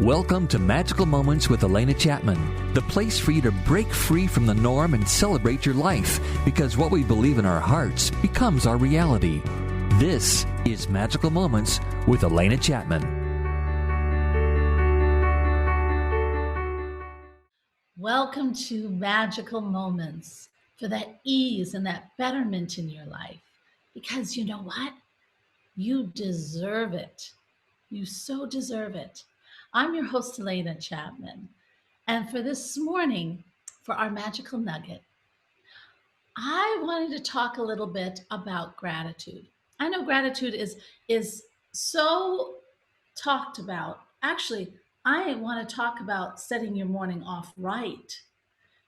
Welcome to Magical Moments with Alena Chapman, the place for you to break free from the norm and celebrate your life, because what we believe in our hearts becomes our reality. This is Magical Moments with Alena Chapman. Welcome to Magical Moments for that ease and that betterment in your life. Because you know what? You deserve it. You so deserve it. I'm your host, Alena Chapman. And for this morning, for our magical nugget, I wanted to talk a little bit about gratitude. I know gratitude is so talked about. Actually, I want to talk about setting your morning off right.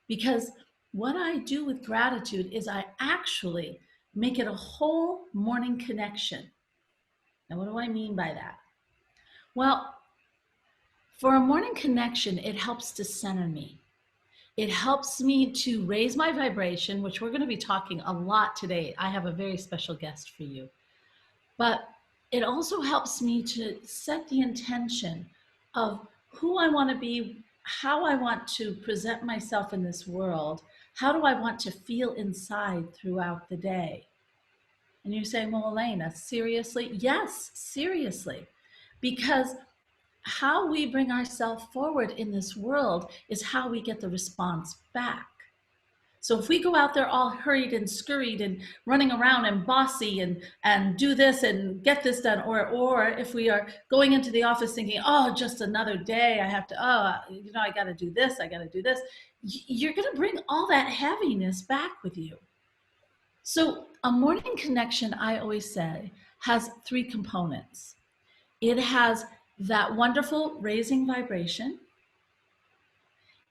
Because what I do with gratitude is I actually make it a whole morning connection. Now, what do I mean by that? Well, for a morning connection, it helps to center me. It helps me to raise my vibration, which we're going to be talking a lot today. I have a very special guest for you. But it also helps me to set the intention of who I want to be, how I want to present myself in this world, how do I want to feel inside throughout the day. And you're saying, well, Alena, seriously? Yes, seriously. Because how we bring ourselves forward in this world is how we get the response back. So if we go out there all hurried and scurried and running around and bossy and do this and get this done, or if we are going into the office thinking, oh, just another day, I have to, I got to do this, you're going to bring all that heaviness back with you. So a morning connection, I always say, has three components. It has that wonderful raising vibration.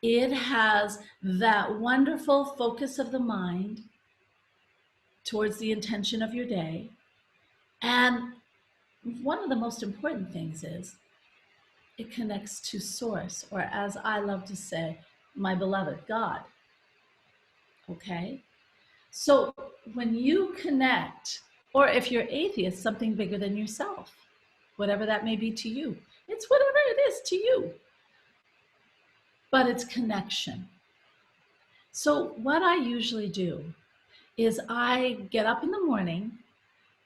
It has that wonderful focus of the mind towards the intention of your day. And one of the most important things is it connects to Source, or as I love to say, my beloved God. Okay? So when you connect, or if you're atheist, something bigger than yourself, whatever that may be to you, it's whatever it is to you. But it's connection. So what I usually do is I get up in the morning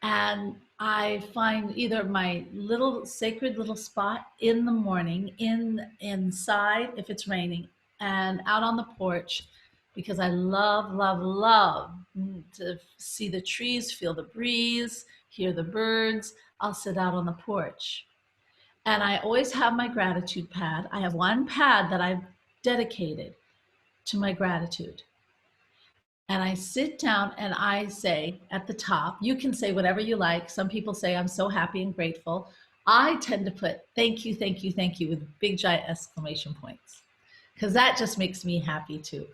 and I find either my little sacred little spot in the morning, inside if it's raining, and out on the porch, because I love, love, love to see the trees, feel the breeze, hear the birds. I'll sit out on the porch. And I always have my gratitude pad. I have one pad that I've dedicated to my gratitude. And I sit down and I say at the top, you can say whatever you like. Some people say, I'm so happy and grateful. I tend to put thank you, thank you, thank you with big giant exclamation points, because that just makes me happy too.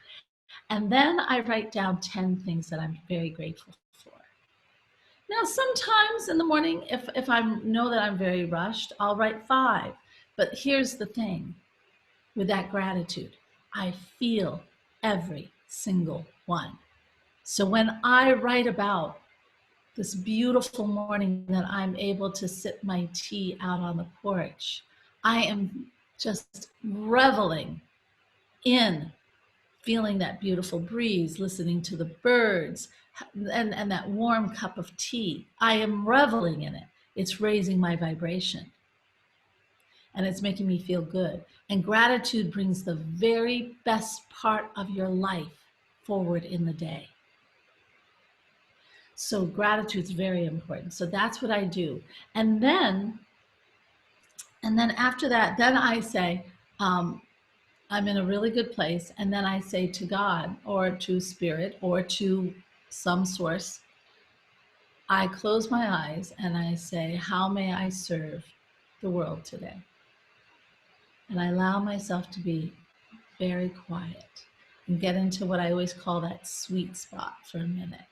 And then I write down 10 things that I'm very grateful for. Now, sometimes in the morning, if I know that I'm very rushed, I'll write 5. But here's the thing with that gratitude, I feel every single one. So when I write about this beautiful morning that I'm able to sip my tea out on the porch, I am just reveling in feeling that beautiful breeze, listening to the birds, and that warm cup of tea. I am reveling in it. It's raising my vibration. And it's making me feel good. And gratitude brings the very best part of your life forward in the day. So gratitude is very important. So that's what I do. And then after that, then I say, I'm in a really good place. And then I say to God or to Spirit or to some source, I close my eyes and I say, how may I serve the world today? And I allow myself to be very quiet and get into what I always call that sweet spot for a minute.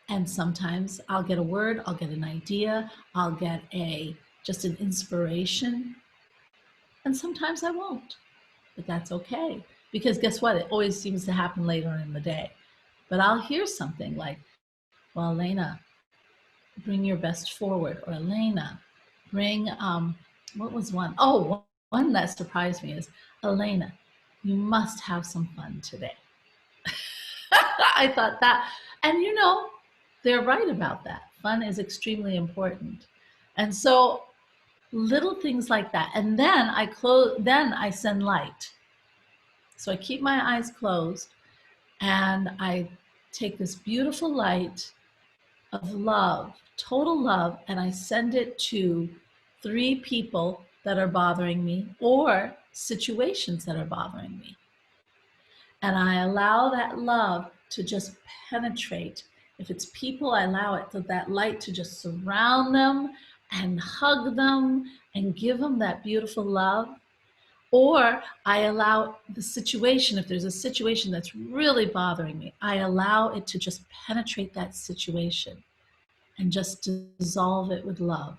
And sometimes I'll get a word, I'll get an idea, I'll get just an inspiration. And sometimes I won't, but that's okay. Because guess what? It always seems to happen later in the day. But I'll hear something like, well, Alena, bring your best forward. Or Alena, bring what was one? Oh, one that surprised me is, Alena, you must have some fun today. I thought that, and they're right about that. Fun is extremely important. And so little things like that. And then I send light. So I keep my eyes closed and I take this beautiful light of love, total love, and I send it to 3 people that are bothering me or situations that are bothering me. And I allow that love to just penetrate. If it's people, I allow that light to just surround them and hug them and give them that beautiful love. Or I allow the situation, if there's a situation that's really bothering me, I allow it to just penetrate that situation and just dissolve it with love.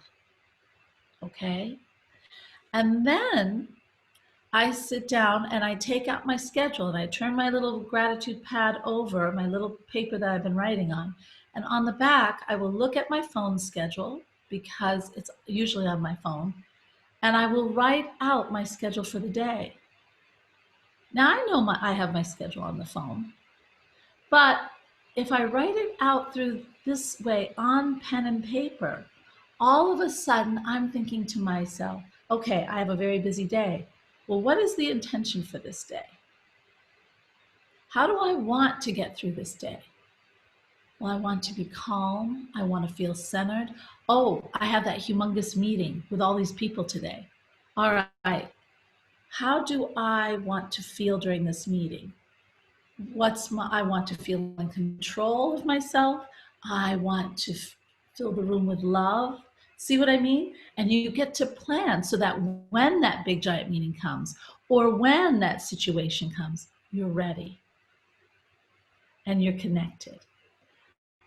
Okay? And then I sit down and I take out my schedule and I turn my little gratitude pad over, my little paper that I've been writing on. And on the back, I will look at my phone schedule because it's usually on my phone. And I will write out my schedule for the day. Now I know I have my schedule on the phone, but if I write it out through this way on pen and paper, all of a sudden I'm thinking to myself, okay, I have a very busy day. Well, what is the intention for this day? How do I want to get through this day? Well, I want to be calm. I want to feel centered. Oh, I have that humongous meeting with all these people today. All right. How do I want to feel during this meeting? I want to feel in control of myself. I want to fill the room with love. See what I mean? And you get to plan so that when that big giant meeting comes or when that situation comes, you're ready and you're connected.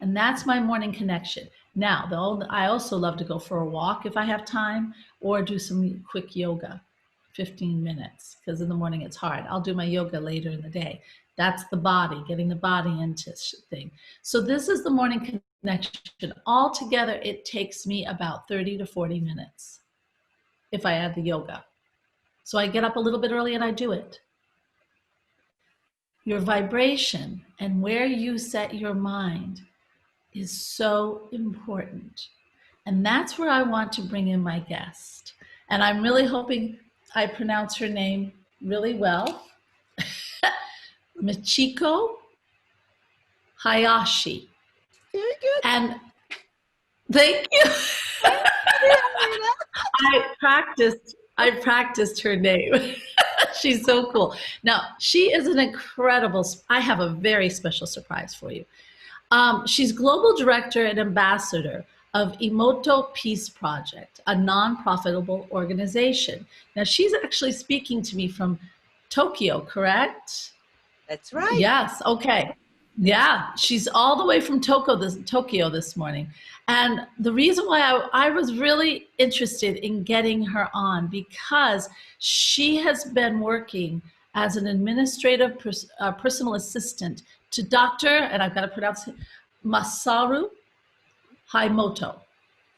And that's my morning connection. Now, I also love to go for a walk if I have time or do some quick yoga, 15 minutes, because in the morning it's hard. I'll do my yoga later in the day. That's the body, getting the body into thing. So this is the morning connection. Altogether, it takes me about 30 to 40 minutes if I add the yoga. So I get up a little bit early and I do it. Your vibration and where you set your mind is so important. And that's where I want to bring in my guest. And I'm really hoping I pronounce her name really well. Michiko Hayashi. Very good. And thank you. I practiced her name. She's so cool. Now, she is an incredible, I have a very special surprise for you. She's global director and ambassador of Emoto Peace Project, a non-profitable organization. Now, she's actually speaking to me from Tokyo, correct? That's right. Yes, okay. Yeah, she's all the way from Tokyo this morning. And the reason why I was really interested in getting her on, because she has been working as an administrative personal assistant to Dr., and I've got to pronounce it, Masaru Emoto.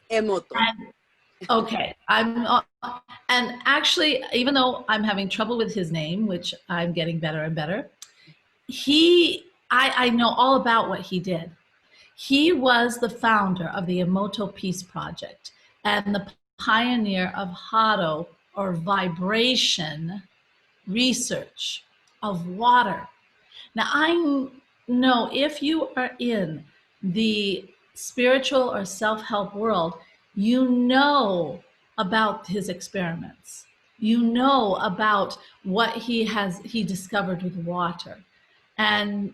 Emoto. Okay, and actually, even though I'm having trouble with his name, which I'm getting better and better, I know all about what he did. He was the founder of the Emoto Peace Project and the pioneer of HADO, or vibration research of water. Now, I know if you are in the spiritual or self-help world, you know about his experiments. You know about what he discovered with water. And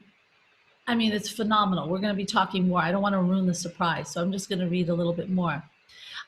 I mean, it's phenomenal. We're going to be talking more. I don't want to ruin the surprise, so I'm just going to read a little bit more.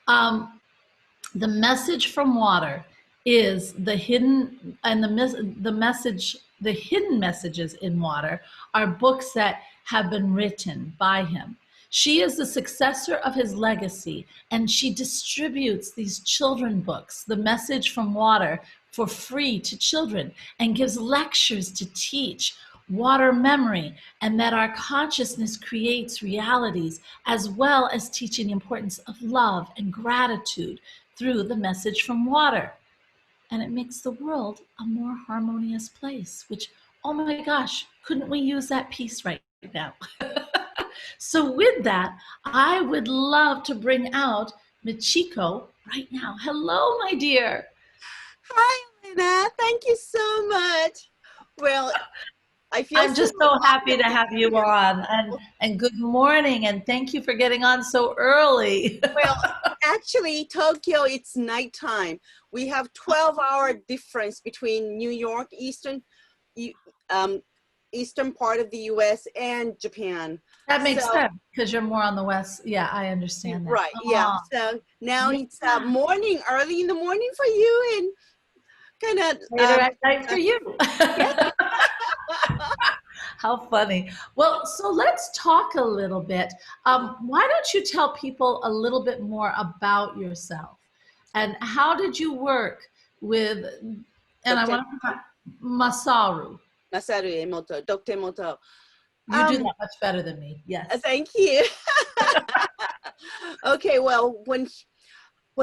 The message from water is the hidden, and the hidden messages in water are books that have been written by him. She is the successor of his legacy, and she distributes these children books, the message from water, for free to children, and gives lectures to teach water memory, and that our consciousness creates realities, as well as teaching the importance of love and gratitude through the message from water. And it makes the world a more harmonious place, which, oh my gosh, couldn't we use that piece right now? So with that, I would love to bring out Michiko right now. Hello, my dear. Hi, Alena. Thank you so much. Well, I feel I'm so just so happy to honored have you here. on, and good morning, and thank you for getting on so early. Well, actually, Tokyo, it's nighttime. We have 12-hour difference between New York, you- um, eastern part of the U.S. and Japan. That makes So, sense because you're more on the west. Yeah, I understand that. right, yeah. Oh, So now yeah. it's morning, early in the morning for you, and kind Later of at night for you. yeah. How funny. Well, so let's talk a little bit. Why don't you tell people a little bit more about yourself and how did you work with, and I Dr. want to Masaru. Masaru Emoto, Dr. Emoto. You do that much better than me. Yes. Thank you. Okay, well, when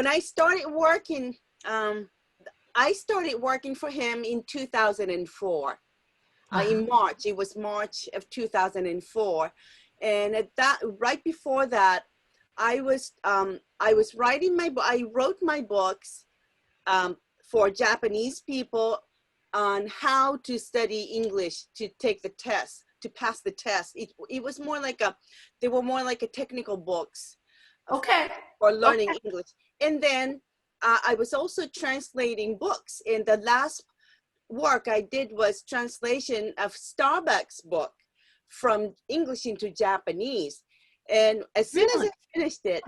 I started working, I started working for him in 2004. In March, it was March of 2004, and at that, right before that, I was writing I wrote my books for Japanese people on how to study English to take the test, to pass the test. It was more like they were more like a technical books Okay. for learning Okay. English. And then I was also translating books. And the last work I did was translation of Starbucks book from English into Japanese. And as soon as Really? I finished it,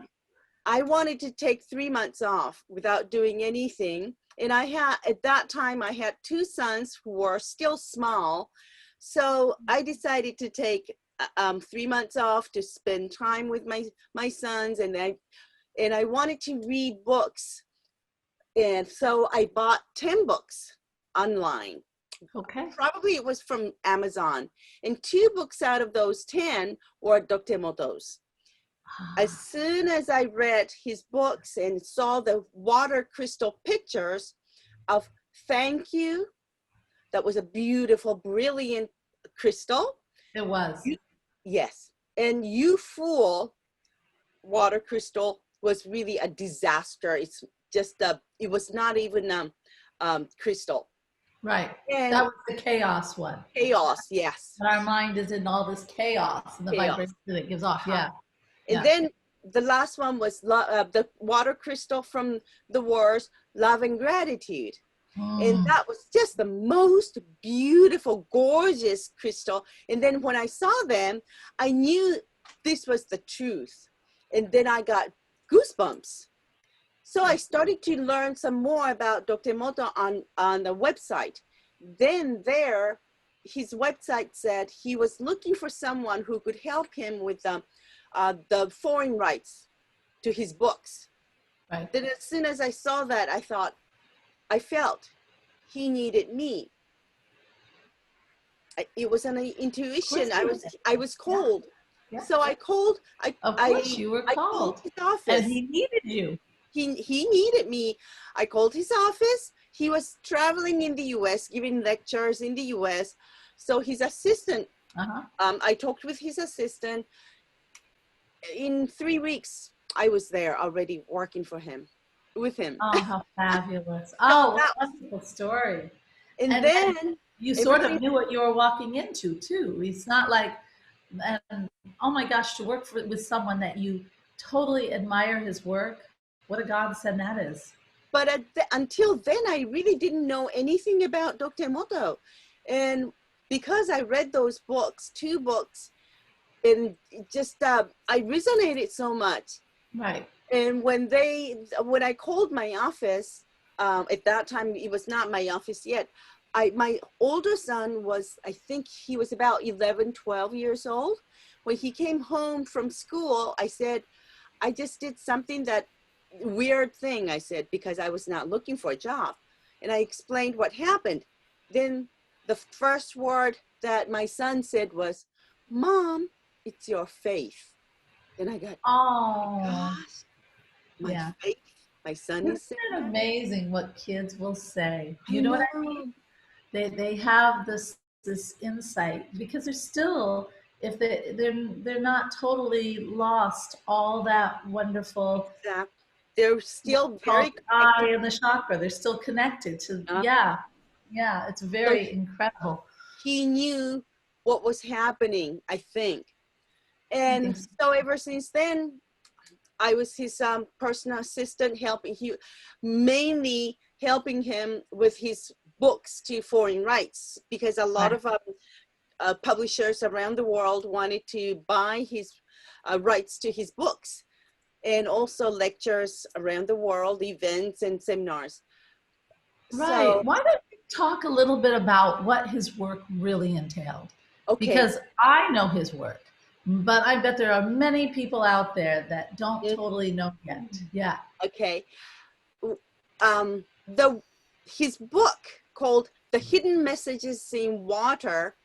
I wanted to take 3 months off without doing anything. And at that time, I had 2 sons who were still small. So I decided to take 3 months off to spend time with my sons. And I wanted to read books. And so I bought 10 books online. Okay. Probably it was from Amazon. And 2 books out of those 10 were Dr. Emoto's. As soon as I read his books and saw the water crystal pictures of thank you, that was a beautiful, brilliant crystal. It was. Yes. And you fool water crystal was really a disaster. It's just it was not even crystal. Right. And That was the chaos one. chaos, yes. And our mind is in all this chaos and the Chaos. vibration that it gives off. Yeah. And Yeah. then the last one was the water crystal from the wars, love and gratitude. And that was just the most beautiful, gorgeous crystal. And then when I saw them, I knew this was the truth. And then I got goosebumps. So I started to learn some more about Dr. Emoto on the website. Then his website said he was looking for someone who could help him with the foreign rights to his books. Right. Then as soon as I saw that, I felt he needed me. It was an intuition. I was called. Yeah. So I called. Of course, you were I called. called his office. And he needed you. He needed me. I called his office. He was traveling in the U.S., giving lectures in the U.S. So his assistant, I talked with his assistant. In 3 weeks, I was there already working with him. Oh, how fabulous. Oh, what a wonderful story. And then you sort of knew what you were walking into, too. It's not like, and oh my gosh, to work with someone that you totally admire his work. What a godsend that is. But until then, I really didn't know anything about Dr. Emoto. And because I read those books, 2 books, and just, I resonated so much. Right. And when I called my office, at that time, it was not my office yet. My older son was, I think he was about 11, 12 years old. When he came home from school, I said, I just did something weird thing, I said, because I was not looking for a job. And I explained what happened. Then the first word that my son said was, "Mom, it's your faith." And I got, Oh, gosh, my yeah. faith. My son Isn't is saying it that. amazing what kids will say? I You know what I know. mean? They have this insight because they're still, if they're not totally lost all that wonderful Exactly. They're still called very the connected. eye and the chakra. They're still connected to, Uh, yeah, yeah, it's so very incredible. he knew what was happening, I think. I And think so. so ever since then, I was his personal assistant, mainly helping him with his books to foreign rights, because a lot Right. of publishers around the world wanted to buy his rights to his books, and also lectures around the world, events and seminars. Right. So, Why don't you talk a little bit about what his work really entailed? okay. Because I know his work, but I bet there are many people out there that don't Mm, totally know yet. Yeah. okay. The his book called "The Hidden Messages in Water"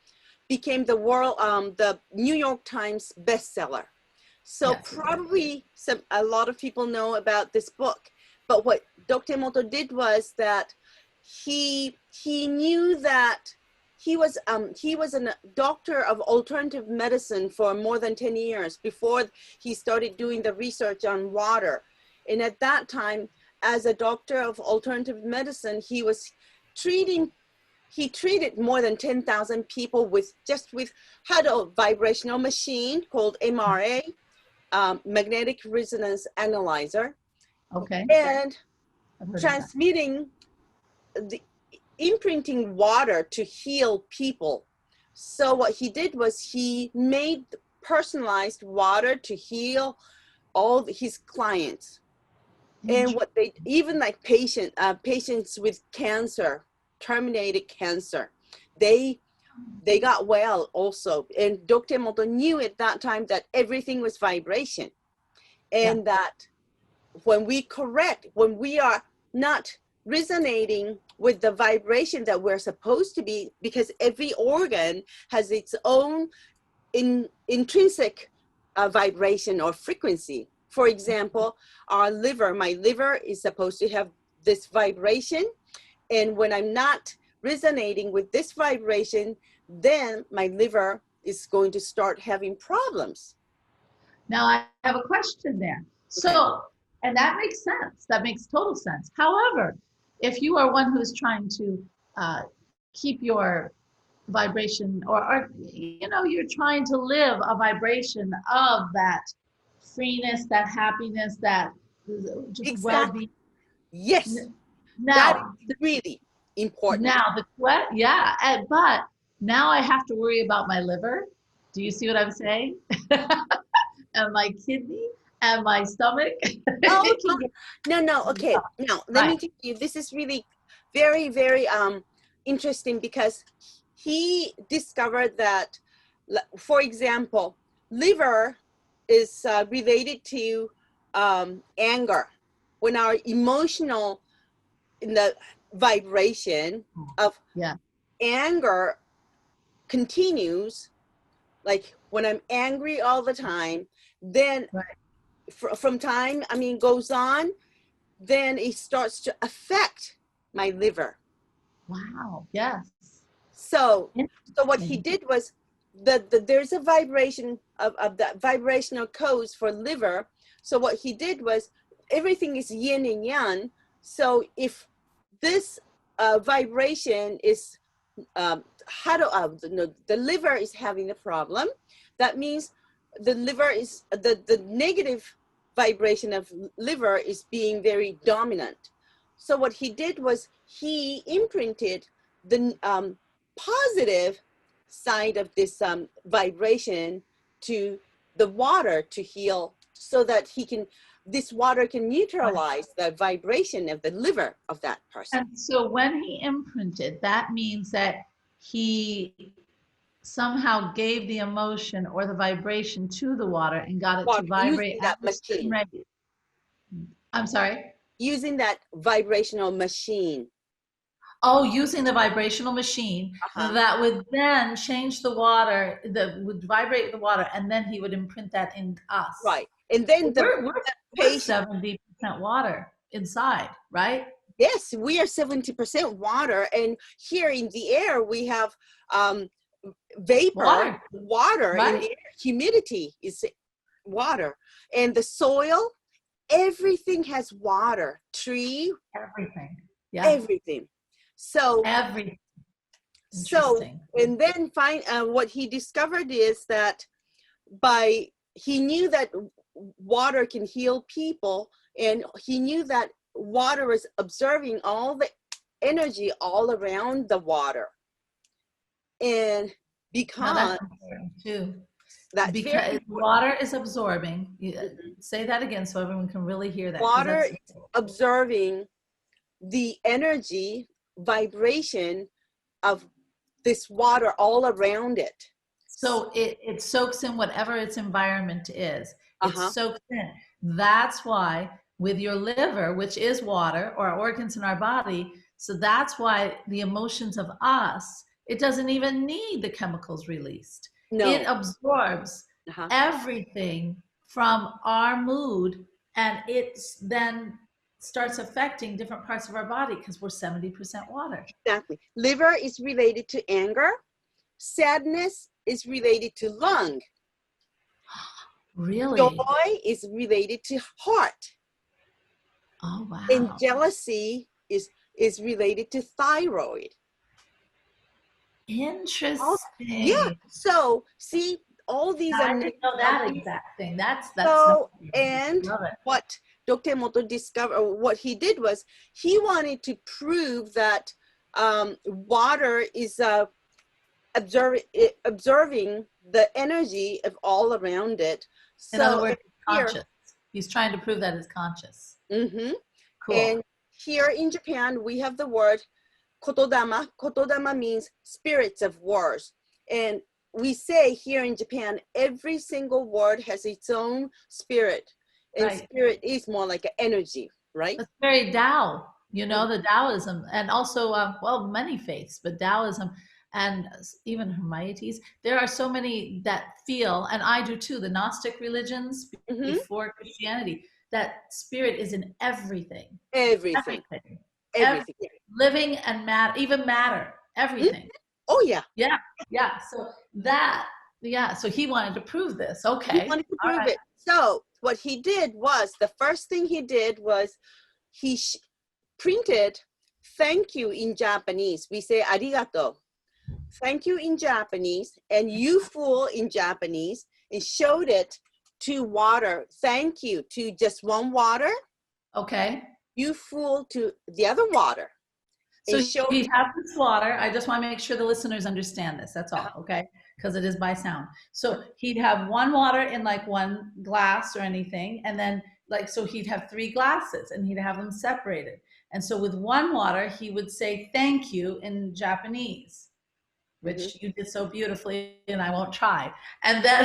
became the New York Times bestseller. So Yes. probably a lot of people know about this book. But what Dr. Emoto did was that he knew that he was a doctor of alternative medicine for more than 10 years before he started doing the research on water. And at that time, as a doctor of alternative medicine, he treated more than 10,000 people with HADO vibrational machine called MRA, magnetic resonance analyzer, Okay. and I've heard of that. transmitting the imprinting water to heal people. So what he did was he made personalized water to heal all his clients. And what they even like patients with cancer, terminated cancer, they got well also. And Dr. Emoto knew at that time that everything was vibration, Yeah. and that when we are not resonating with the vibration that we're supposed to be, because every organ has its own intrinsic vibration or frequency. For example, my liver is supposed to have this vibration, and when I'm not resonating with this vibration, then my liver is going to start having problems. Now I have a question there. Okay. So, and that makes sense. That makes total sense. However, if you are one who is trying to keep your vibration, or you're trying to live a vibration of that freeness, that happiness, that just Exactly. well-being. Yes, that Now, is really important. now the yeah, but now I have to worry about my liver. Do you see what I'm saying? And my kidney and my stomach. Oh, It can get no. Okay, now let right. me tell you. This is really very, very interesting, because he discovered that, for example, liver is related to anger. When our emotional in the vibration of Yeah. anger continues, like when I'm angry all the time, then Right. from time, goes on, then it starts to affect my liver. Wow. Yes. So, what he Interesting. did was there's a vibration of that vibrational codes for liver. So what he did was, everything is yin and yang. So if this vibration is the liver is having a problem, that means the liver is the negative vibration of liver is being very dominant. So what he did was he imprinted the positive side of this vibration to the water to heal, so that this water can neutralize the vibration of the liver of that person. And so when he imprinted, that means that he somehow gave the emotion or the vibration to the water and got it to Water, vibrate using at that a certain machine, rate. I'm sorry. using that vibrational machine. Oh, using the vibrational machine Uh-huh. that would then change the water, that would vibrate the water, and then he would imprint that in us. Right. And then We're patient, 70% water inside, right? yes, we are 70% water. And here in the air, we have vapor, water in right? the air. Humidity is water. And the soil, everything has water. Tree, Everything. Yeah. everything. So Everything. so Interesting. and then what he discovered is that he knew that water can heal people, and he knew that water is absorbing all the energy all around the water. And Now because that's important too. that's Because very water is absorbing. Mhm. Say that again so everyone can really hear that. Water That's, is observing the energy vibration of this water all around it. so it soaks in whatever its environment is. It Uh-huh. soaks in. That's why with your liver, which is water, or our organs in our body, so that's why the emotions of us, it doesn't even need the chemicals released. No. It absorbs Uh-huh. everything from our mood, and it then starts affecting different parts of our body because we're 70% water. Exactly. Liver is related to anger. Sadness is related to lung. Really? Joy is related to heart. Oh, wow. And jealousy is related to thyroid. Interesting. Yeah. So see, all these I are didn't know that exact thing. That's so, no, and love it. what Dr. Emoto discovered, or what he did was, he wanted to prove that water is observing the energy of all around it. So, In other words, here, conscious. He's trying to prove that it's conscious. mm-hmm. Cool. And here in Japan, we have the word kotodama. Kotodama means spirits of words. And we say here in Japan, every single word has its own spirit. And Right. spirit is more like an energy, right? It's very Tao, you know, the Taoism, and also, well, many faiths, but Taoism and even Hermaites. There are so many that feel, and I do too, the Gnostic religions before Christianity, that spirit is in everything. Everything. Everything. Living and matter, even matter, everything. Oh, yeah. Yeah, yeah. So that, yeah. So he wanted to prove this. Okay. He wanted to prove it. So what he did was, the first thing he did was he printed thank you in Japanese. We say arigato. Thank you in Japanese, and you fool in Japanese, and showed it to water. Thank you to just one water. Okay. You fool to the other water. So he have this water. I just want to make sure the listeners understand this. That's all, okay? Because it is by sound. So he'd have one water in like one glass or anything, and then like, so he'd have 3 glasses, and he'd have them separated. And so with one water, he would say thank you in Japanese, which you did so beautifully, and I won't try. And then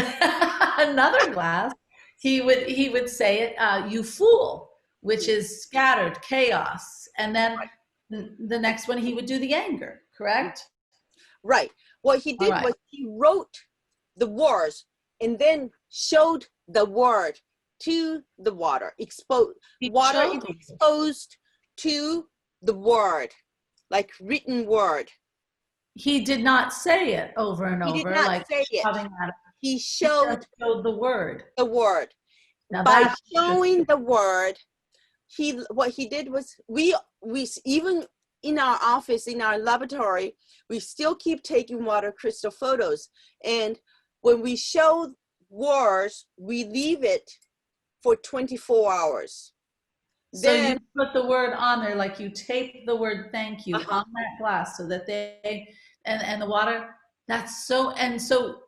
another glass, he would say it, you fool, which is scattered, chaos. And then the next one, he would do the anger, correct? Right. What he did was he wrote the words and then showed the word to the water. Water is exposed to the word, like written word. He did not say it over and over. He did not like say it. He showed the word. The word. Now by showing the word, what he did was, we even in our office, in our laboratory, we still keep taking water crystal photos. And when we show words, we leave it for 24 hours. So then, you put the word on there, like you tape the word thank you on that glass, so that they, and the water, that's so, and so,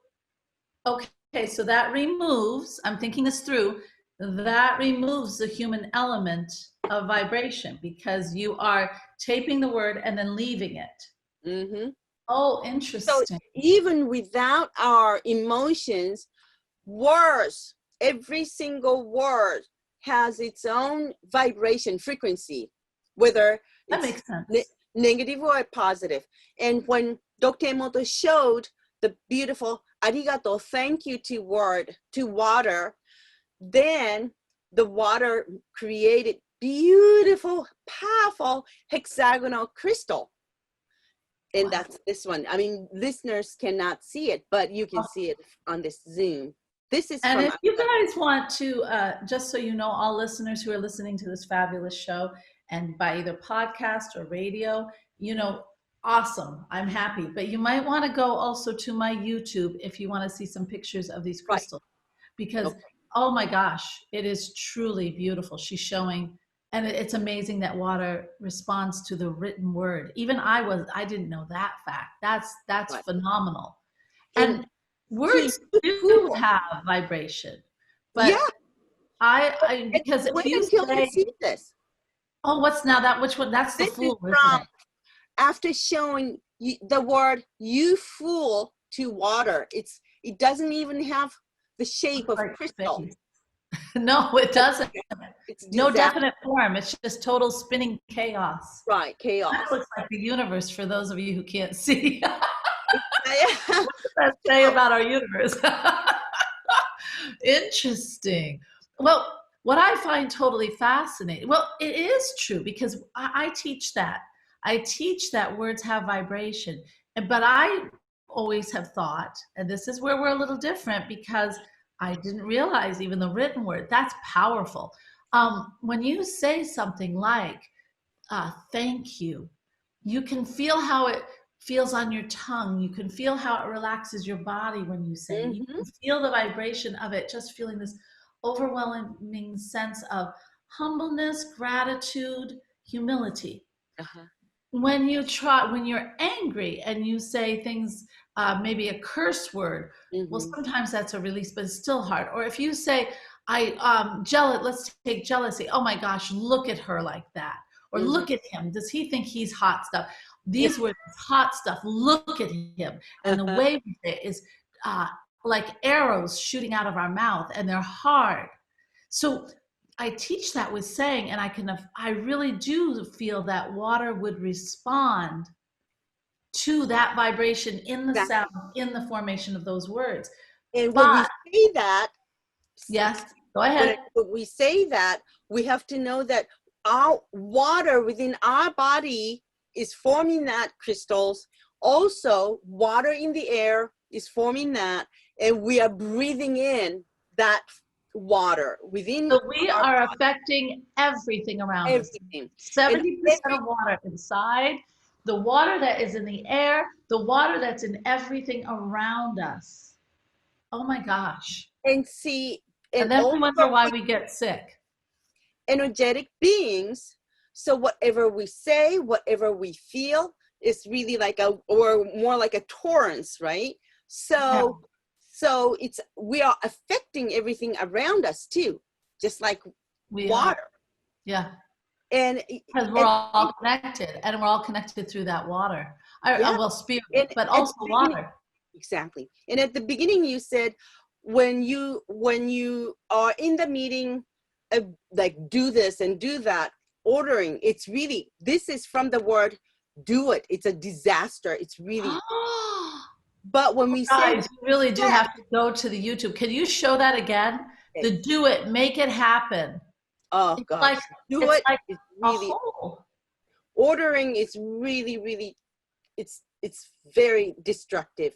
okay, so that removes, I'm thinking this through, that removes the human element of vibration, because you are taping the word and then leaving it. Mm-hmm. Oh, interesting. So even without our emotions, words, every single word has its own vibration frequency, whether that makes sense. negative or positive. And when Dr. Emoto showed the beautiful arigato, thank you to water, then the water created beautiful, powerful hexagonal crystal. And Wow. that's this one. I mean, listeners cannot see it, but you can see it on this Zoom. This is And from if you guys want to, just so you know, all listeners who are listening to this fabulous show, and by either podcast or radio, you know, awesome. I'm happy. But you might want to go also to my YouTube if you want to see some pictures of these crystals. Because, oh my gosh, it is truly beautiful. She's showing, and it's amazing that water responds to the written word. Even I didn't know that fact. That's phenomenal. And words do have vibration, but yeah, I because if wait you until say, you see this. oh, what's now that, which one? That's the This fool, is isn't from it? after showing you, the word "you fool" to water. It doesn't even have the shape of Like crystal. space. No, it doesn't. It's No disaster. definite form. It's just total spinning chaos. Right, chaos. That looks like the universe for those of you who can't see. Yeah. What does that say about our universe? Interesting. Well, what I find totally fascinating, well, it is true because I teach that. I teach that words have vibration. But I always have thought, and this is where we're a little different because I didn't realize even the written word, that's powerful. When you say something like, thank you, you can feel how it feels on your tongue. You can feel how it relaxes your body when you say it. You can feel the vibration of it, just feeling this overwhelming sense of humbleness, gratitude, humility. When you're angry and you say things, maybe a curse word, well, sometimes that's a release, but it's still hard. Or if you say, let's take jealousy. Oh my gosh, look at her like that. Or look at him. Does he think he's hot stuff? These words, hot stuff. Look at him. And the way we say it is like arrows shooting out of our mouth, and they're hard. So I teach that with saying, and I really do feel that water would respond to that vibration in the sound, in the formation of those words. And when we say that, yes, go ahead. When we say that, we have to know that our water within our body is forming that crystals. Also, water in the air is forming that, and we are breathing in that water within. So we are affecting everything around us. 70% of water inside, the water that is in the air, the water that's in everything around us. Oh my gosh. And see, and then we wonder why we get sick. Energetic beings. So whatever we say, whatever we feel is really like or more like a torrent, right? So we are affecting everything around us too, just like water. Yeah. And because we're all connected, and we're all connected through that water. Well, spirit, but also water. Exactly. And at the beginning you said, when you are in the meeting, like do this and do that, ordering, it's really, this is from the word do it. It's a disaster. It's really but when we say, you really do have to go to the YouTube. Can you show that again? The do it, make it happen. Oh gosh, do it. Like it's really ordering is really it's very destructive.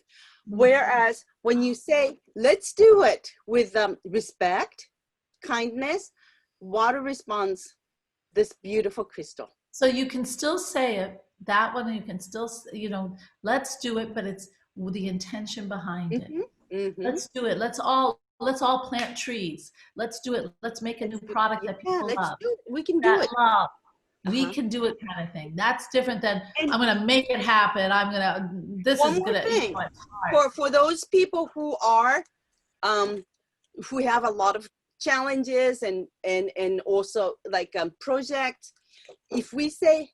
Whereas when you say let's do it with respect, kindness, water responds this beautiful crystal. So you can still say it, that one, you can still, let's do it, but it's the intention behind it. Let's do it. Let's all plant trees. Let's do it. Let's make a new product that people love. We can do it. Love. We can do it kind of thing. That's different than I'm going to make it happen. This is going to eat my heart. For those people who are, who have a lot of challenges and also like projects, if we say,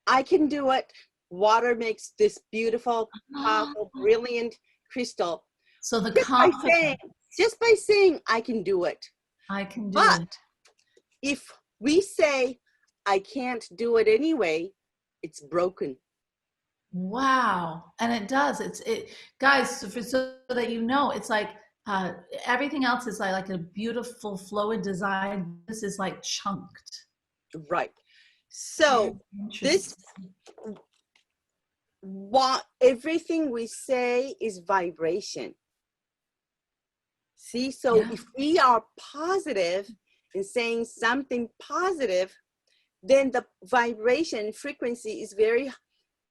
I can do it, water makes this beautiful, powerful, brilliant crystal. So the confidence. Just by saying, I can do it. I can do it. But if we say, I can't do it anyway, it's broken. Wow. And it does. Guys, so that you know, it's like everything else is like a beautiful flowing design. This is like chunked. Right. So this, what everything we say is vibration. See, so if we are positive and saying something positive, then the vibration frequency is very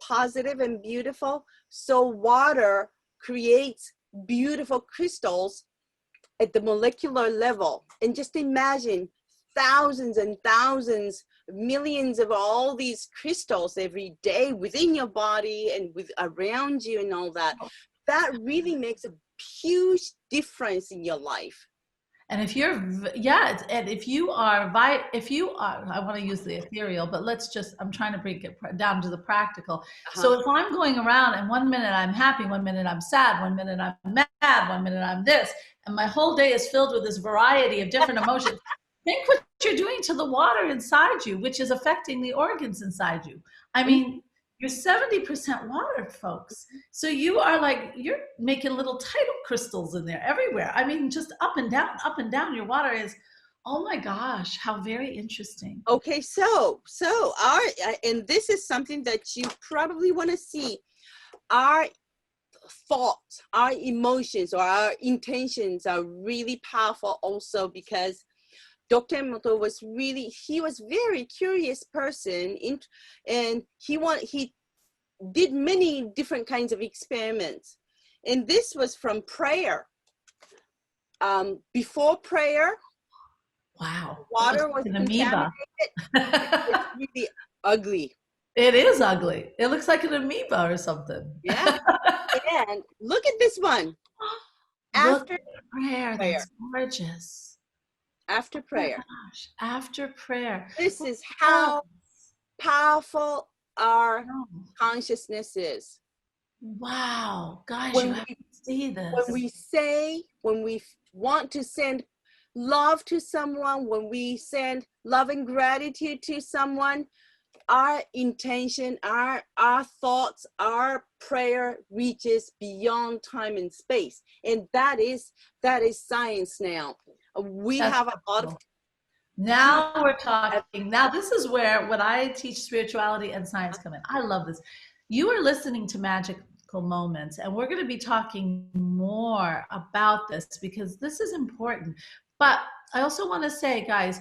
positive and beautiful. So water creates beautiful crystals at the molecular level. And just imagine thousands and thousands, millions of all these crystals every day within your body and with around you and all that. That really makes a huge difference in your life. And if you're, and if you are, I want to use the ethereal, but I'm trying to break it down to the practical. So if I'm going around and 1 minute I'm happy, 1 minute I'm sad, 1 minute I'm mad, 1 minute I'm this, and my whole day is filled with this variety of different emotions, think what you're doing to the water inside you, which is affecting the organs inside you. I mean, you're 70% water, folks. So you're making little tidal crystals in there everywhere. I mean, just up and down. Your water is, oh my gosh, how very interesting. Okay, so and this is something that you probably want to see. Our thoughts, our emotions, or our intentions are really powerful also, because Dr. Emoto was very curious person, and he did many different kinds of experiments. And this was from prayer. Before prayer, wow, water was an contaminated. It's really ugly. It is ugly. It looks like an amoeba or something. Yeah. And look at this one. After prayer, that's gorgeous. After prayer. Oh gosh, after prayer. This is how powerful our consciousness is. Wow, guys, you have to see this. When we want to send love to someone, when we send love and gratitude to someone, our intention, our thoughts, our prayer reaches beyond time and space. And that is science now. We have a lot of. Now we're talking. Now this is where when I teach spirituality and science come in. I love this. You are listening to Magical Moments, and we're going to be talking more about this because this is important. But I also want to say, guys,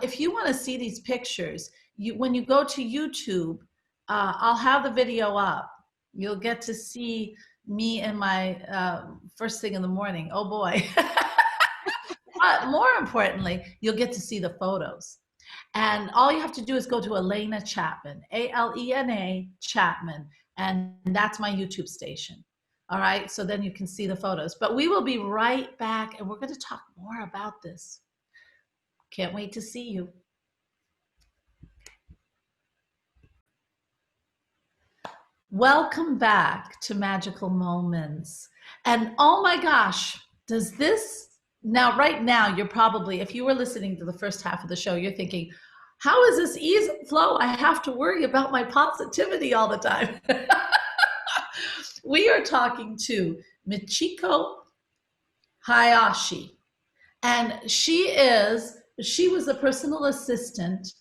if you want to see these pictures, when you go to YouTube, I'll have the video up. You'll get to see me and my first thing in the morning. Oh boy. But more importantly, you'll get to see the photos. And all you have to do is go to Alena Chapman, Alena Chapman, and that's my YouTube station. All right, so then you can see the photos. But we will be right back, and we're going to talk more about this. Can't wait to see you. Welcome back to Magical Moments. And oh my gosh, does this... Now, right now, you're probably, if you were listening to the first half of the show, you're thinking, how is this ease and flow? I have to worry about my positivity all the time. We are talking to Michiko Hayashi. And she was a personal assistant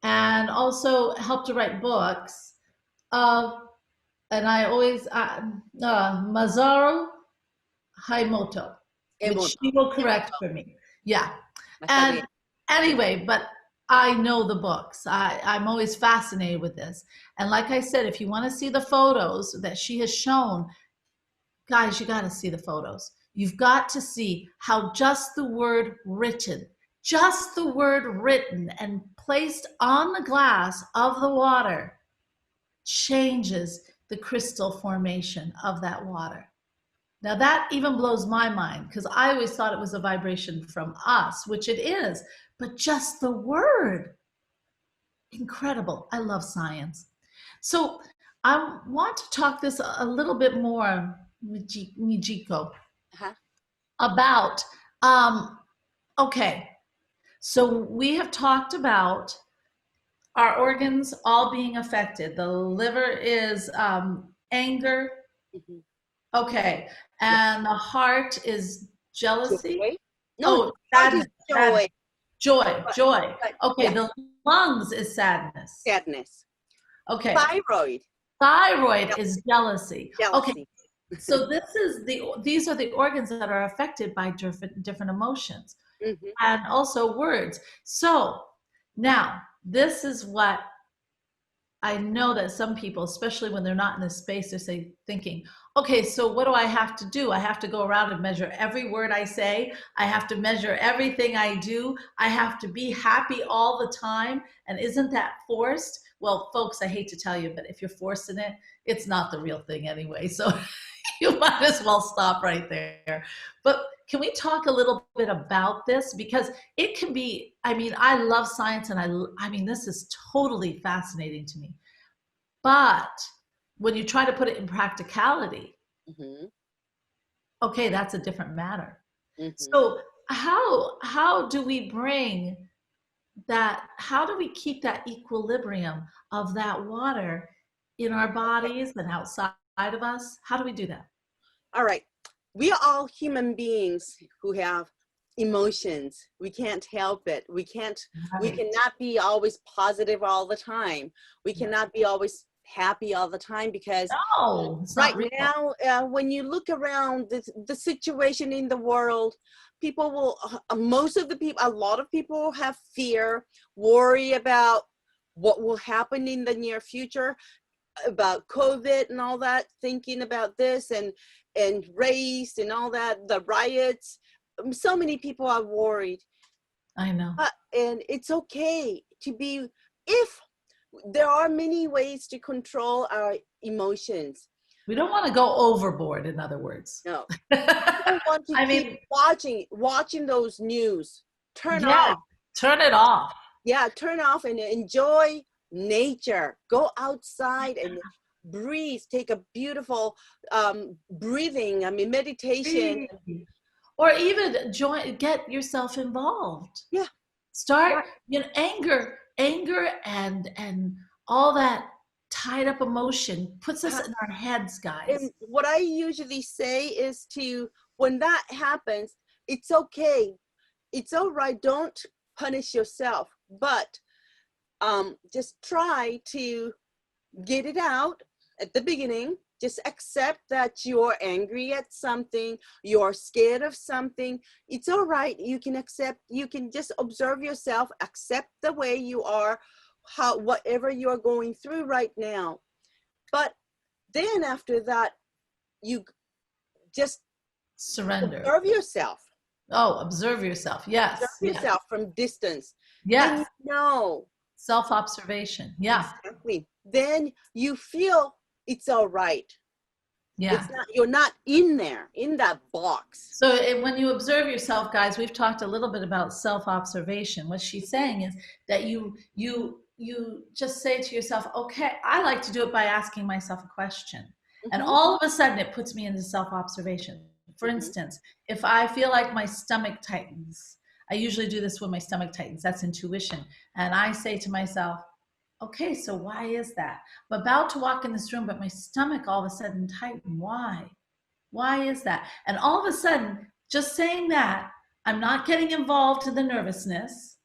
and also helped to write books of, and I always, Masaru Emoto. Which she will correct for me. Yeah. And anyway, but I know the books. I'm always fascinated with this. And like I said, if you want to see the photos that she has shown, guys, you got to see the photos. You've got to see how just the word written and placed on the glass of the water changes the crystal formation of that water. Now that even blows my mind because I always thought it was a vibration from us, which it is, but just the word, incredible. I love science. So I want to talk this a little bit more, Michiko, about, okay, so we have talked about our organs all being affected. The liver is anger. Mhm. Okay. Yeah. And the heart is jealousy. Joy. No, Oh, heart is sadness, joy, sadness. Joy, but, joy. but Okay, yeah, the lungs is sadness. sadness. Okay. Thyroid, Thyroid is jealousy. jealousy. Okay. Jealousy. So these are the organs that are affected by different emotions Hmm. and also words. So now this is what I know that some people, especially when they're not in this space, they're thinking, okay, so what do I have to do? I have to go around and measure every word I say. I have to measure everything I do. I have to be happy all the time. And isn't that forced? Well, folks, I hate to tell you, but if you're forcing it, it's not the real thing anyway. So you might as well stop right there. But can we talk a little bit about this? Because it can be, I mean, I love science and I mean, this is totally fascinating to me. But when you try to put it in practicality, Hmm. okay, that's a different matter. Hmm. So how do we bring that, how do we keep that equilibrium of that water in our bodies and outside of us? How do we do that? All right. We are all human beings who have emotions. We can't help it. We Right. cannot be always positive all the time. We Yeah. cannot be always happy all the time because No, it's right not real. now, when you look around the situation in the world, people will, most of the people, a lot of people have fear, worry about what will happen in the near future, about COVID and all that, thinking about this and race and all that, the riots. So many people are worried. I know. And it's okay to be, if there are many ways to control our emotions. We don't want to go overboard, in other words. No, you don't want to I keep mean, watching those news. Turn yeah, off. turn it off. Yeah, turn off and enjoy nature. Go outside and breathe. Take a beautiful breathing. I mean, meditation. Or even get yourself involved. Yeah, Start, right. anger and all that tied up emotion puts us in our heads, guys. And what I usually say is when that happens, it's okay. It's all right. Don't punish yourself, but just try to get it out at the beginning. Just accept that you're angry at something, you're scared of something. It's all right. You can accept, you can just observe yourself, accept the way you are, whatever you're going through right now. But then after that, you just Surrender. observe yourself. Oh, observe yourself. Yes. Observe Yes. yourself from distance. Then Yes. you know. Self-observation. Yeah. Exactly. Then you feel it's all right. Yeah. It's not, you're not in there, in that box. So when you observe yourself, guys, we've talked a little bit about self-observation. What she's saying is that you just say to yourself, okay, I like to do it by asking myself a question. And Mm-hmm. all of a sudden it puts me into self-observation. For Mm-hmm. instance, if I feel like my stomach tightens, I usually do this when my stomach tightens. That's intuition. And I say to myself, okay, so why is that? I'm about to walk in this room, but my stomach all of a sudden tightened. Why? Why is that? And all of a sudden, just saying that, I'm not getting involved in the nervousness.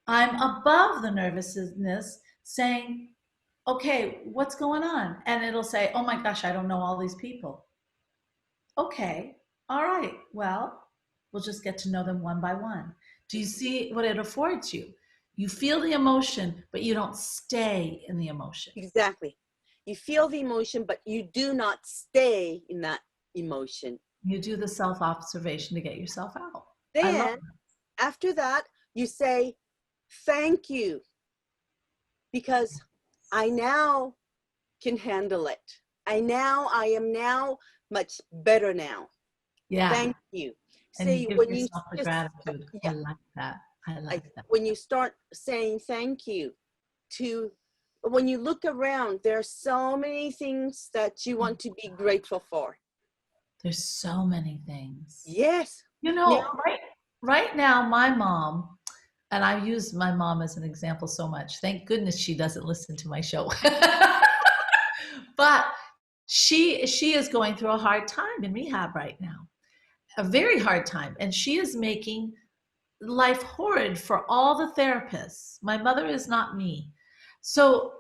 I'm above the nervousness, saying, okay, what's going on? And it'll say, oh my gosh, I don't know all these people. Okay, all right, well, we'll just get to know them one by one. Do you see what it affords you? You feel the emotion, but you don't stay in the emotion. Exactly. You feel the emotion, but you do not stay in that emotion. You do the self-observation to get yourself out. I love Then after that, you say, thank you, because I now can handle it. I am now much better now. Yeah. Thank you. And you See, give when you yourself the just, gratitude. I yeah, like that. I like that. when you start saying thank you to, when you look around, there are so many things that you want to be grateful for. There's so many things. Yes. You Now, know, right now, my mom, and I use my mom as an example so much. Thank goodness she doesn't listen to my show. But she is going through a hard time in rehab right now, a very hard time, and she is making life horrid for all the therapists. My mother is not me. So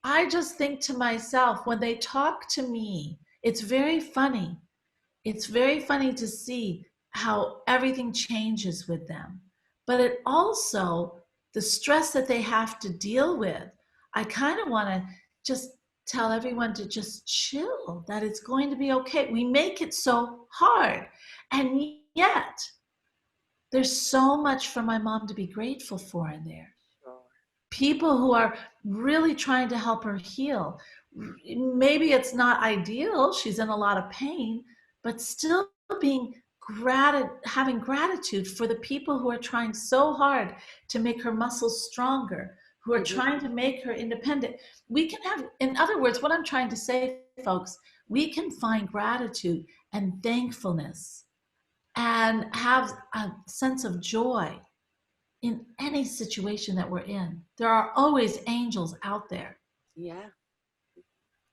I just think to myself, when they talk to me, it's very funny. It's very funny to see how everything changes with them. But it also, the stress that they have to deal with, I kind of want to just tell everyone to just chill, that it's going to be okay. We make it so hard. And yet, there's so much for my mom to be grateful for in there. People who are really trying to help her heal. Maybe it's not ideal, she's in a lot of pain, but still being having gratitude for the people who are trying so hard to make her muscles stronger, who are trying to make her independent. We can have, in other words, what I'm trying to say, folks, we can find gratitude and thankfulness and have a sense of joy in any situation that we're in. There are always angels out there. Yeah.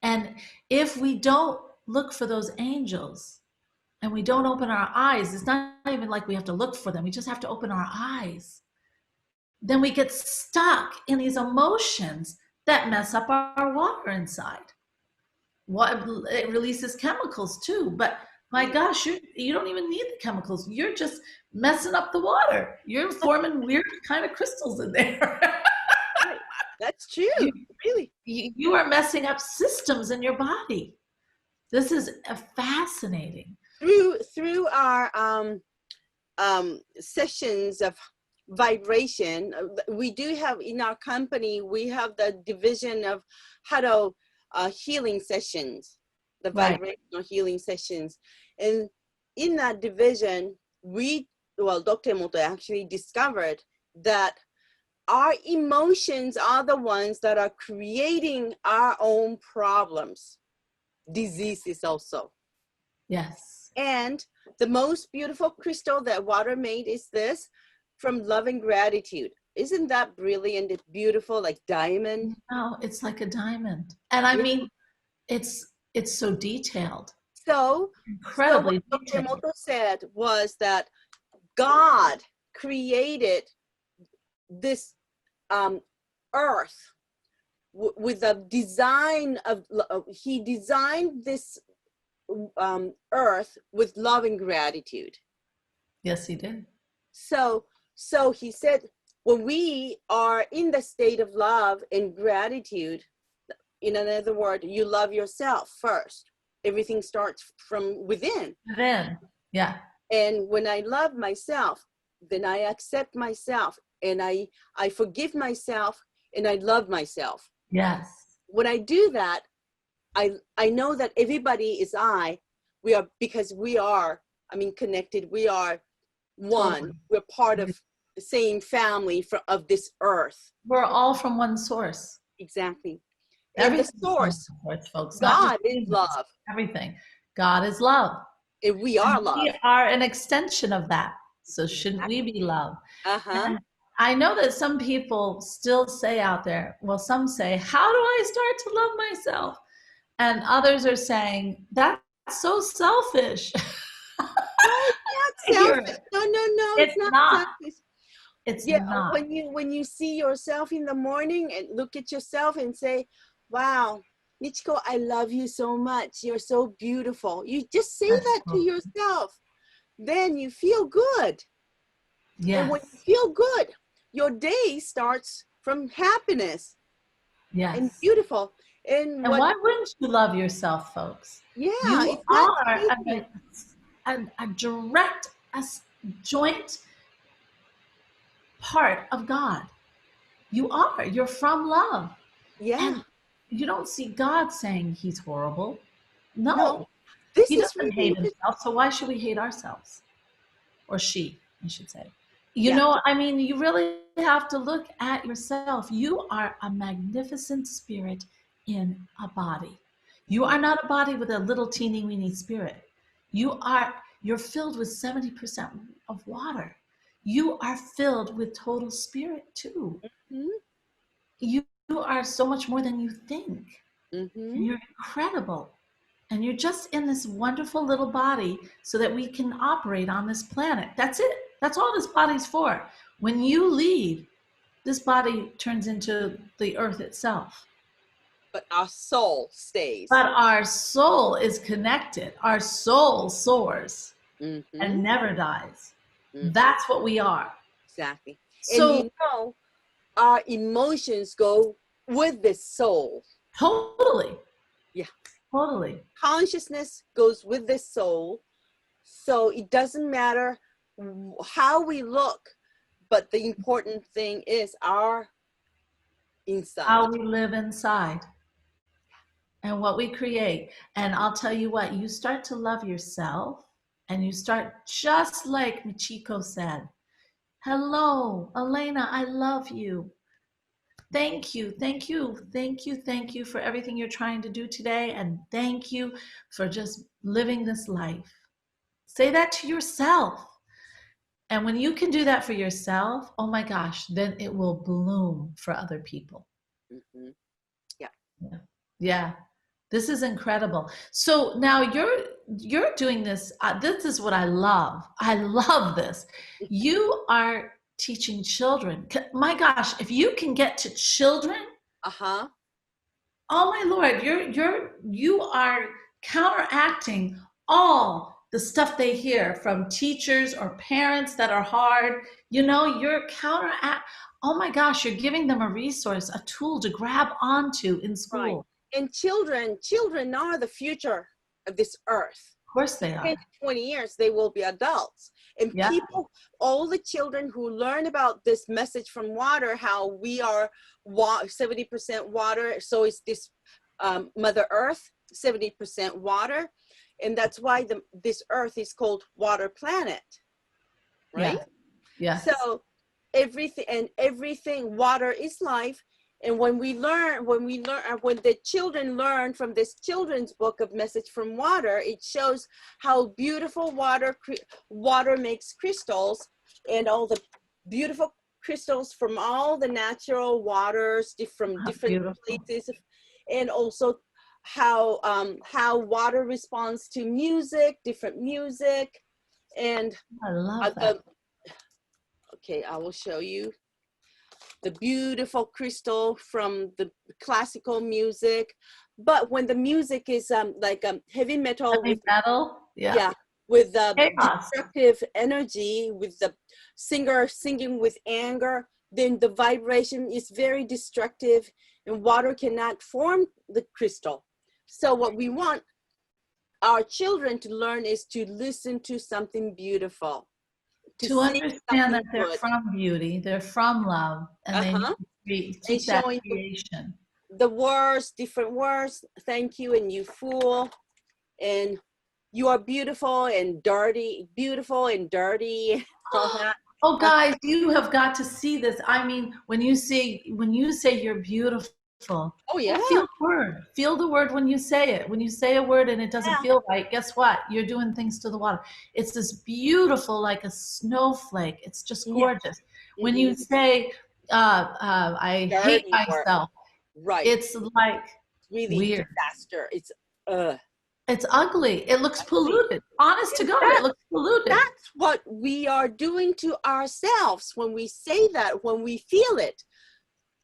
And if we don't look for those angels and we don't open our eyes, it's not even like we have to look for them. We just have to open our eyes. Then we get stuck in these emotions that mess up our water inside. It releases chemicals too, but my gosh, you don't even need the chemicals. You're just messing up the water. You're forming weird kind of crystals in there. Right. That's true. Really. You are messing up systems in your body. This is fascinating. Through our sessions of vibration, we do have in our company, we have the division of HADO healing sessions, the vibrational healing sessions. And in that division, Dr. Emoto actually discovered that our emotions are the ones that are creating our own problems, diseases also. Yes. And the most beautiful crystal that water made is this, from love and gratitude. Isn't that brilliant? It's beautiful, like diamond. Oh, it's like a diamond. And I mean, it's so detailed. So Incredibly what Dr. detailed. Emoto said was that God created this earth with a design of, he designed this earth with love and gratitude. Yes, he did. So he said, when we are in the state of love and gratitude, in another word, you love yourself first. Everything starts from within. Then, yeah. And when I love myself, then I accept myself, and I forgive myself, and I love myself. Yes. When I do that, I know that everybody is we are, because we are, connected. We are one. Totally. We're part of the same family of this earth. We're all from one source. Exactly. And Everything the source, folks. God is love. Everything. God is love. And we are love. We are an extension of that. So shouldn't we be love? And I know that some people still say out there, well, some say, how do I start to love myself? And others are saying, that's so selfish. Not selfish. No, it's not selfish. It's not. When you see yourself in the morning and look at yourself and say, wow, Michiko, I love you so much. You're so beautiful. You just say that to yourself. Then you feel good. Yes. And when you feel good, your day starts from happiness. Yes. And beautiful. And why wouldn't you love yourself, folks? Yeah. You are a direct, joint part of God. You're from love. Yeah. And you don't see God saying he's horrible. No. He doesn't hate himself, so why should we hate ourselves? Or she, I should say. You really have to look at yourself. You are a magnificent spirit in a body. You are not a body with a little teeny weeny spirit. You're filled with 70% of water. you are filled with total spirit too. Mm-hmm. You are so much more than you think. Mm-hmm. And you're incredible. And you're just in this wonderful little body so that we can operate on this planet. That's it. That's all this body's for. When you leave, this body turns into the earth itself. But our soul stays. But our soul is connected. Our soul soars Mm-hmm. and never dies. Mm-hmm. That's what we are. Exactly. So, And you know, our emotions go with the soul. totally. Yeah. Totally. Consciousness goes with the soul. So it doesn't matter how we look, but the important thing is our inside. How we live inside and what we create. And I'll tell you what, you start to love yourself and you start just like Michiko said. Hello, Alena, I love you. Thank you, thank you, thank you, thank you for everything you're trying to do today. And thank you for just living this life. Say that to yourself. And when you can do that for yourself, oh my gosh, then it will bloom for other people. Mm-hmm. Yeah. Yeah. Yeah. This is incredible. So now you're doing this. This is what I love. I love this. You are teaching children. My gosh, if you can get to children, Uh-huh. oh my Lord, you are counteracting all the stuff they hear from teachers or parents that are hard. You know, you're counteract. Oh my gosh, you're giving them a resource, a tool to grab onto in school. Right. And children are the future of this earth. Of course they are. In 20 years, they will be adults. And Yeah. people, all the children who learn about this message from water, how we are 70% water, so is this Mother Earth, 70% water. And that's why this earth is called water planet, right? Yeah. So everything, water is life. And when the children learn from this children's book of Message from Water, it shows how beautiful water makes crystals, and all the beautiful crystals from all the natural waters from different places, and also how water responds to music, different music, and I love that. Okay, I will show you the beautiful crystal from the classical music. But when the music is like heavy metal, yeah, with destructive energy, with the singer singing with anger, then the vibration is very destructive, and water cannot form the crystal. So what we want our children to learn is to listen to something beautiful. To understand that they're from beauty, they're from love, and they need to keep that creation. The words, different words, thank you, and you fool, and you are beautiful and dirty, all that. Oh, guys, you have got to see this. I mean, when you say you're beautiful, oh yeah, feel the word when you say it. When you say a word and it doesn't feel right, guess what? You're doing things to the water. It's this beautiful, like a snowflake. It's just gorgeous. When you say I hate myself, right, it's like really weird. Disaster. It's ugly. It looks polluted. Honest to God, it looks polluted. That's what we are doing to ourselves when we say that, when we feel it.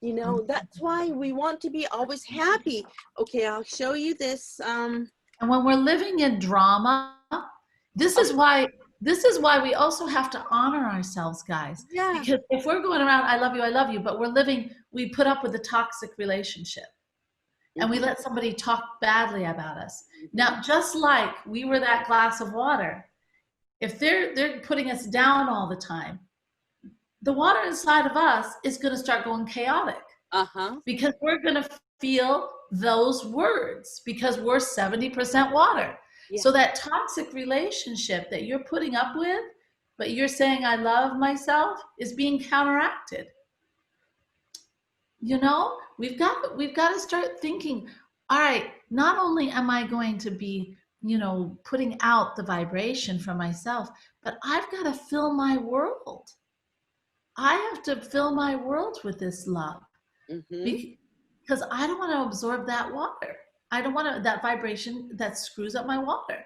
You know, that's why we want to be always happy. Okay, I'll show you this. And when we're living in drama, this is why we also have to honor ourselves, guys. Yeah. Because if we're going around, I love you, but we put up with a toxic relationship. And we let somebody talk badly about us. Now, just like we were that glass of water, if they're putting us down all the time, the water inside of us is going to start going chaotic. Because we're going to feel those words because we're 70% water. Yeah. So that toxic relationship that you're putting up with, but you're saying I love myself, is being counteracted. You know, we've got to start thinking, all right, not only am I going to be, putting out the vibration for myself, but I've got to fill my world. I have to fill my world with this love Mm-hmm. because I don't want to absorb that water. I don't want to, that vibration that screws up my water.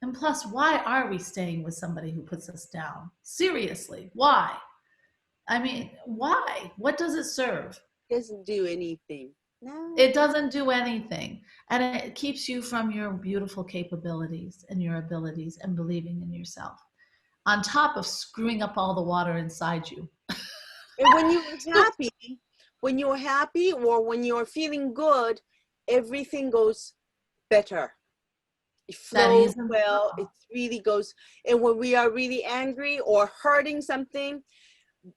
And plus, why are we staying with somebody who puts us down? Seriously, why? I mean, why? What does it serve? Doesn't do anything. No. It doesn't do anything. And it keeps you from your beautiful capabilities and your abilities and believing in yourself, on top of screwing up all the water inside you. And when you're happy or when you're feeling good, everything goes better. It flows well. It really goes. And when we are really angry or hurting something,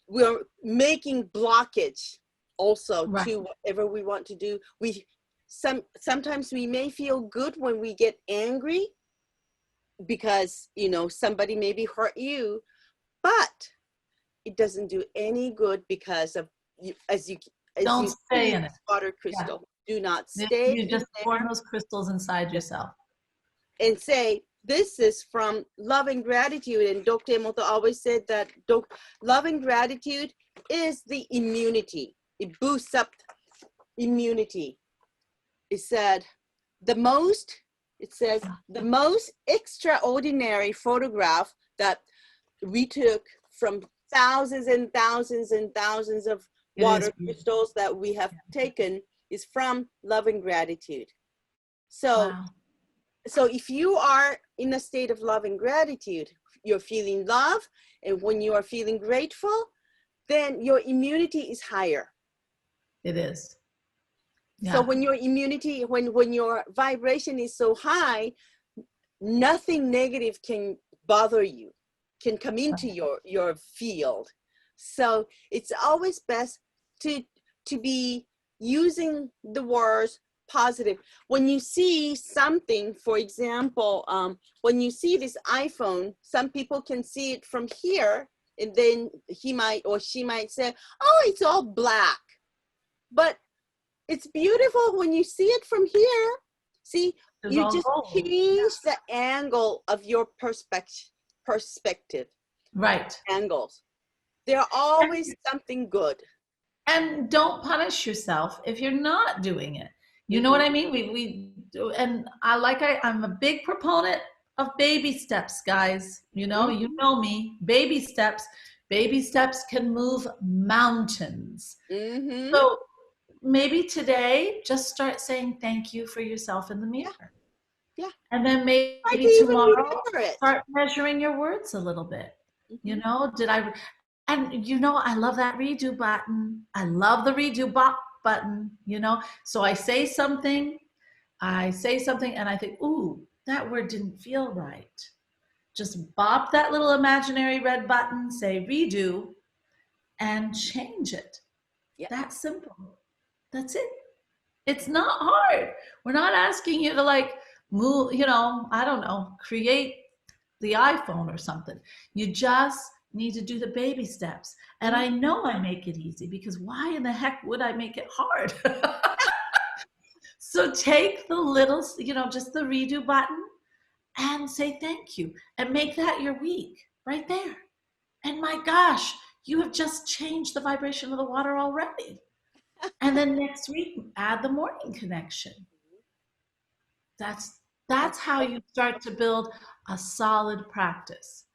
we're making blockage also to whatever we want to do. Sometimes we may feel good when we get angry because, you know, somebody maybe hurt you, but it doesn't do any good because of you, as you don't stay in it. Water crystal. Do not stay. You just form those crystals inside yourself. And say, this is from love and gratitude. And Dr. Emoto always said that love and gratitude is the immunity. It boosts up immunity. It says the most extraordinary photograph that we took from thousands and thousands and thousands of water crystals that we have taken is from love and gratitude. So, so if you are in a state of love and gratitude, you're feeling love, and when you are feeling grateful, then your immunity is higher. It is. Yeah. So when your immunity, when your vibration is so high, nothing negative can bother you, can come into your field. So it's always best to be using the words positive. When you see something, for example, when you see this iPhone, some people can see it from here, and then he might or she might say, oh, it's all black. But it's beautiful when you see it from here. See, you just change the angle of your perspective. Right. Angles. They're always something good. And don't punish yourself if you're not doing it. You know what I mean? We and I'm a big proponent of baby steps, guys. You know me. Baby steps. Baby steps can move mountains. So maybe today, just start saying thank you for yourself in the mirror. Yeah. And then maybe tomorrow, start measuring your words a little bit. You know, and you know, I love that redo button. I love the redo button, you know. So I say something, and I think, ooh, that word didn't feel right. Just bop that little imaginary red button, say redo, and change it. Yeah. That's simple. That's it. It's not hard. We're not asking you to like move, you know, I don't know, create the iPhone or something. You just need to do the baby steps. And I know I make it easy because why in the heck would I make it hard? So take the little, you know, just the redo button and say thank you and make that your week right there. And my gosh, you have just changed the vibration of the water already. And then next week, add the morning connection. That's how you start to build a solid practice.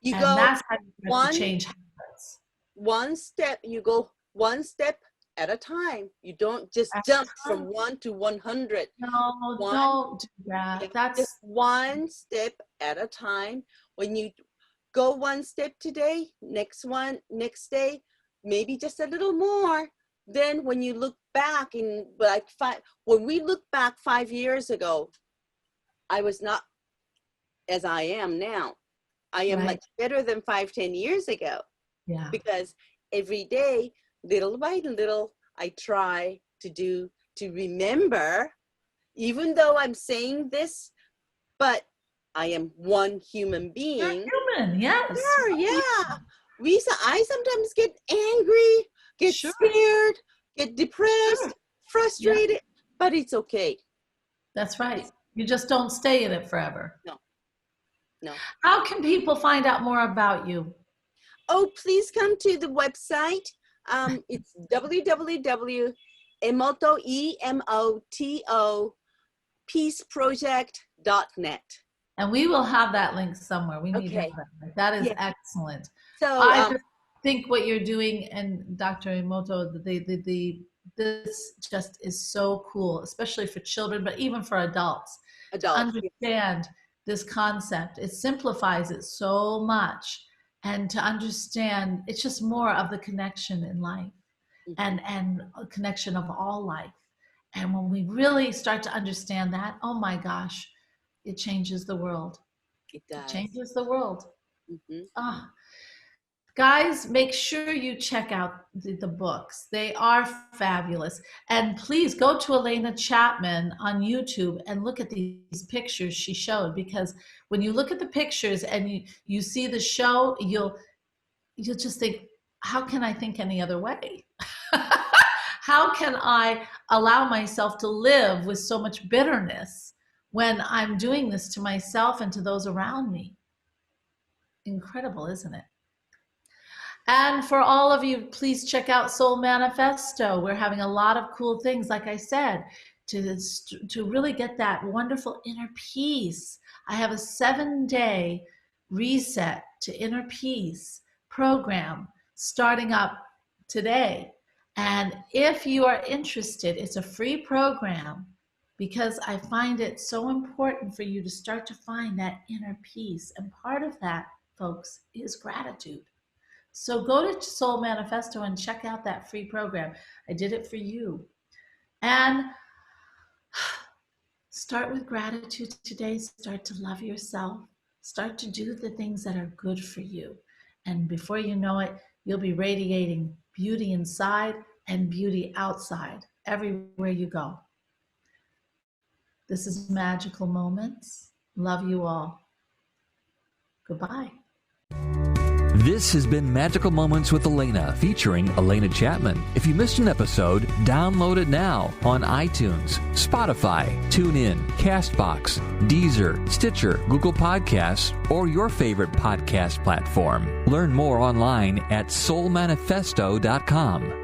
That's how you start to change habits. You go one step at a time. You don't just jump from 1 to 100. No, don't do that. That's just one step at a time. When you go one step today, next day, maybe just a little more. Then when you look back when we look back 5 years ago, I was not as I am now. I am much better than 5-10 years ago. Yeah. Because every day, little by little, I try to remember, even though I'm saying this, but I am one human being. You're human, yes. Sure, yeah. I sometimes get angry, get scared, get depressed, frustrated, but it's okay. That's right. You just don't stay in it forever. No. How can people find out more about you? Oh, please come to the website. It's www.emoto, E-M-O-T-O, peaceproject.net. And we will have that link somewhere. We need to have Okay. that link. That is Yeah. excellent. So I just think what you're doing, and Dr. Emoto, this just is so cool, especially for children, but even for adults. To understand this concept. It simplifies it so much. And to understand, it's just more of the connection in life, and a connection of all life. And when we really start to understand that, oh my gosh, it changes the world. It does. It changes the world. Guys, make sure you check out the books. They are fabulous. And please go to Alena Chapman on YouTube and look at these pictures she showed, because when you look at the pictures and you see the show, you'll just think, how can I think any other way? How can I allow myself to live with so much bitterness when I'm doing this to myself and to those around me? Incredible, isn't it? And for all of you, please check out Soul Manifesto. We're having a lot of cool things, like I said, to really get that wonderful inner peace. I have a 7-day reset to inner peace program starting up today. And if you are interested, it's a free program, because I find it so important for you to start to find that inner peace. And part of that, folks, is gratitude. So go to Soul Manifesto and check out that free program. I did it for you. And start with gratitude today. Start to love yourself. Start to do the things that are good for you. And before you know it, you'll be radiating beauty inside and beauty outside, everywhere you go. This is Magical Moments. Love you all. Goodbye. This has been Magical Moments with Alena, featuring Alena Chapman. If you missed an episode, download it now on iTunes, Spotify, TuneIn, CastBox, Deezer, Stitcher, Google Podcasts, or your favorite podcast platform. Learn more online at soulmanifesto.com.